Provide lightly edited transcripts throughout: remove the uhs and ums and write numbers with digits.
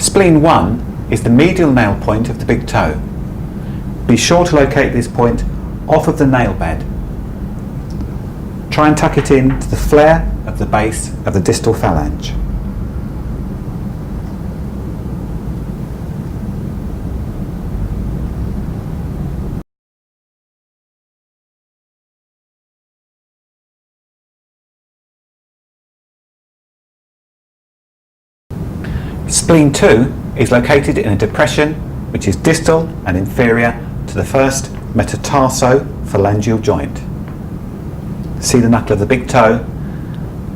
Spleen 1 is the medial nail point of the big toe. Be sure to locate this point off of the nail bed. Try and tuck it in to the flare of the base of the distal phalange. Spleen 2 is located in a depression which is distal and inferior to the first metatarsophalangeal joint. See the knuckle of the big toe,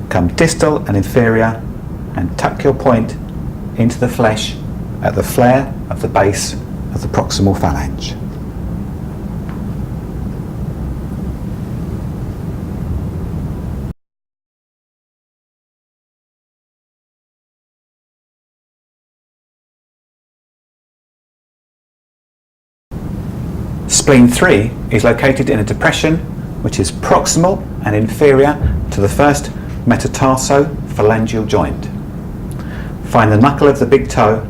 come distal and inferior and tuck your point into the flesh at the flare of the base of the proximal phalange. Spleen 3 is located in a depression which is proximal and inferior to the first metatarsophalangeal joint. Find the knuckle of the big toe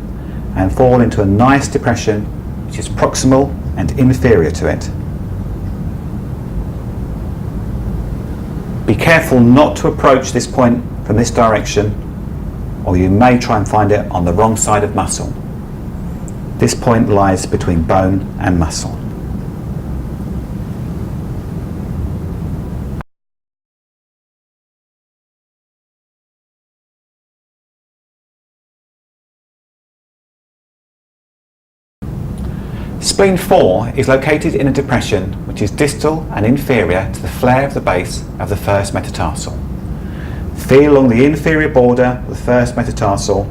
and fall into a nice depression which is proximal and inferior to it. Be careful not to approach this point from this direction, or you may try and find it on the wrong side of muscle. This point lies between bone and muscle. Spleen 4 is located in a depression which is distal and inferior to the flare of the base of the first metatarsal. Feel along the inferior border of the first metatarsal,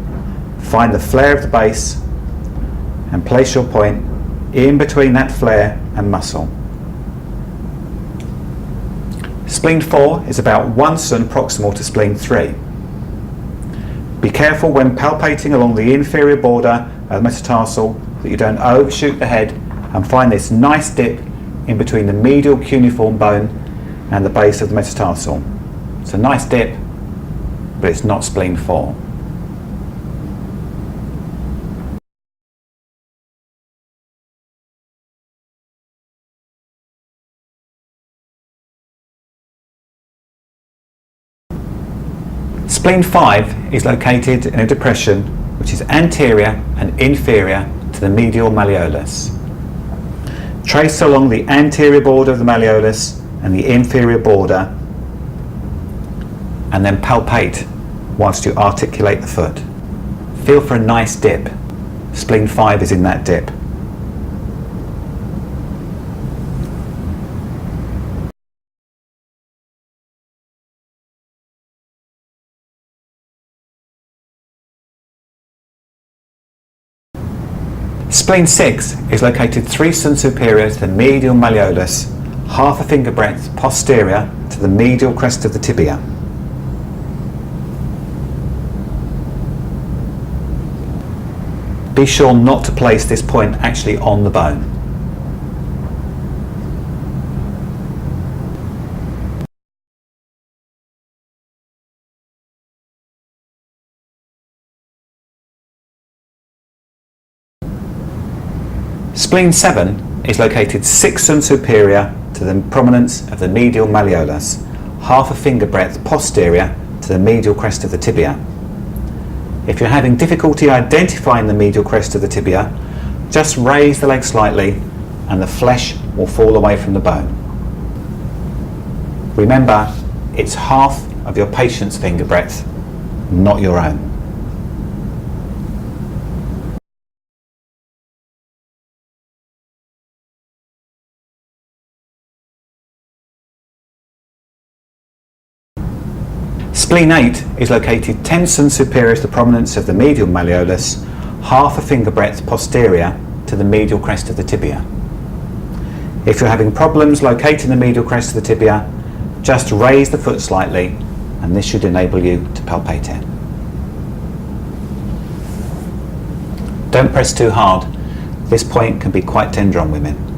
find the flare of the base and place your point in between that flare and muscle. Spleen 4 is about 1 cm proximal to spleen 3. Be careful when palpating along the inferior border of the metatarsal that you don't overshoot the head and find this nice dip in between the medial cuneiform bone and the base of the metatarsal. It's a nice dip, but it's not spleen 4. Spleen 5 is located in a depression which is anterior and inferior to the medial malleolus. Trace along the anterior border of the malleolus and the inferior border and then palpate whilst you articulate the foot. Feel for a nice dip. Spleen 5 is in that dip. Spleen 6 is located 3 cm superior to the medial malleolus, half a finger breadth posterior to the medial crest of the tibia. Be sure not to place this point actually on the bone. Spleen 7 is located 6 cm superior to the prominence of the medial malleolus, half a finger breadth posterior to the medial crest of the tibia. If you're having difficulty identifying the medial crest of the tibia, just raise the leg slightly and the flesh will fall away from the bone. Remember, it's half of your patient's finger breadth, not your own. Spleen 8 is located 10 cm superior to the prominence of the medial malleolus, half a finger breadth posterior to the medial crest of the tibia. If you're having problems locating the medial crest of the tibia, just raise the foot slightly and this should enable you to palpate it. Don't press too hard. This point can be quite tender on women.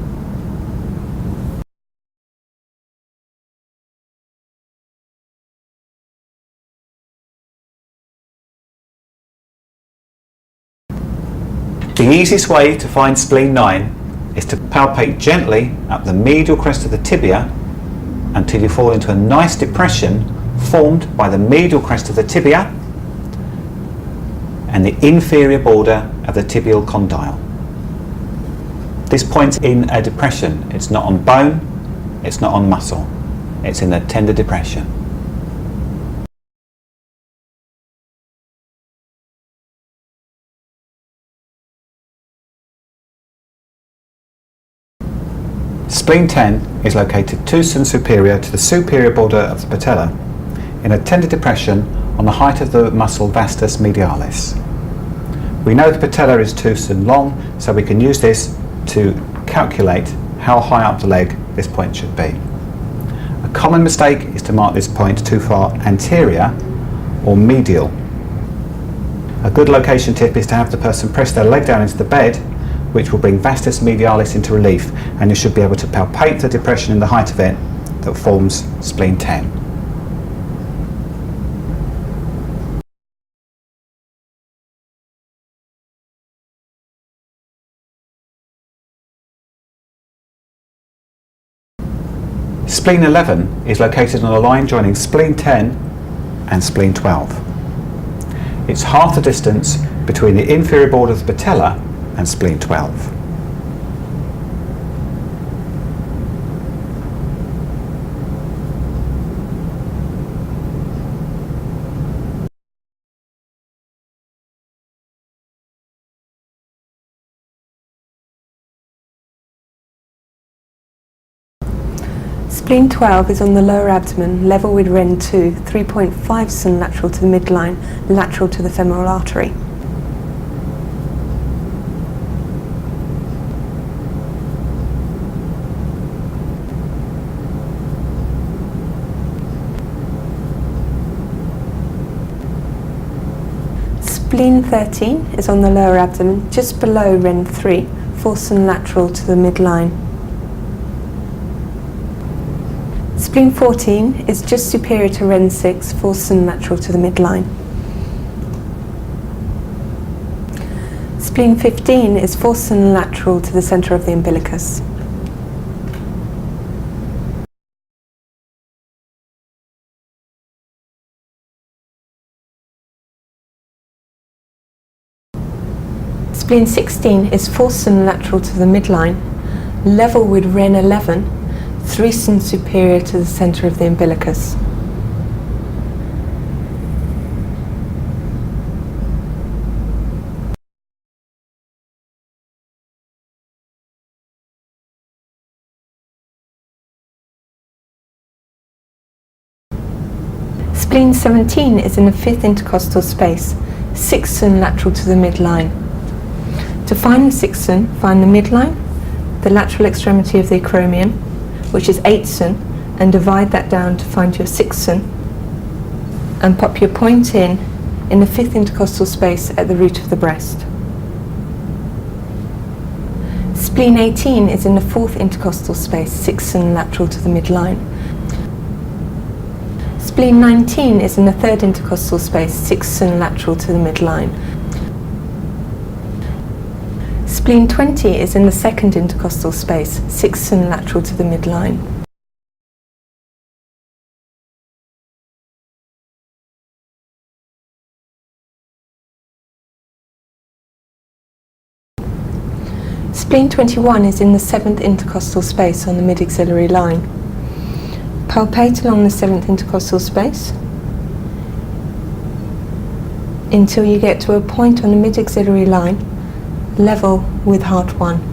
The easiest way to find spleen 9 is to palpate gently up the medial crest of the tibia until you fall into a nice depression formed by the medial crest of the tibia and the inferior border of the tibial condyle. This point's in a depression. It's not on bone, it's not on muscle. It's in a tender depression. Spleen 10 is located 2 cm superior to the superior border of the patella in a tender depression on the height of the muscle vastus medialis. We know the patella is 2 cm long, so we can use this to calculate how high up the leg this point should be. A common mistake is to mark this point too far anterior or medial. A good location tip is to have the person press their leg down into the bed, which will bring vastus medialis into relief, and you should be able to palpate the depression in the height of it that forms spleen 10. Spleen 11 is located on a line joining spleen 10 and spleen 12. It's half the distance between the inferior border of the patella and spleen 12. Spleen 12 is on the lower abdomen, level with Ren 2, 3.5 cm lateral to the midline, lateral to the femoral artery. Spleen 13 is on the lower abdomen, just below Ren 3, 4 cm lateral to the midline. Spleen 14 is just superior to Ren 6, 4 cm lateral to the midline. Spleen 15 is 4 cm lateral to the centre of the umbilicus. Spleen 16 is 4 cm lateral to the midline, level with Ren 11, 3 cm superior to the centre of the umbilicus. Spleen 17 is in the 5th intercostal space, 6 cm lateral to the midline. To find the 6 cm, find the midline, the lateral extremity of the acromion, which is 8 cm, and divide that down to find your 6 cm, and pop your point in the 5th intercostal space at the root of the breast. Spleen 18 is in the 4th intercostal space, 6 cm lateral to the midline. Spleen 19 is in the 3rd intercostal space, 6 cm lateral to the midline. Spleen 20 is in the 2nd intercostal space, 6 cm lateral to the midline. Spleen 21 is in the 7th intercostal space on the mid-axillary line. Palpate along the 7th intercostal space until you get to a point on the mid-axillary line level with heart 1.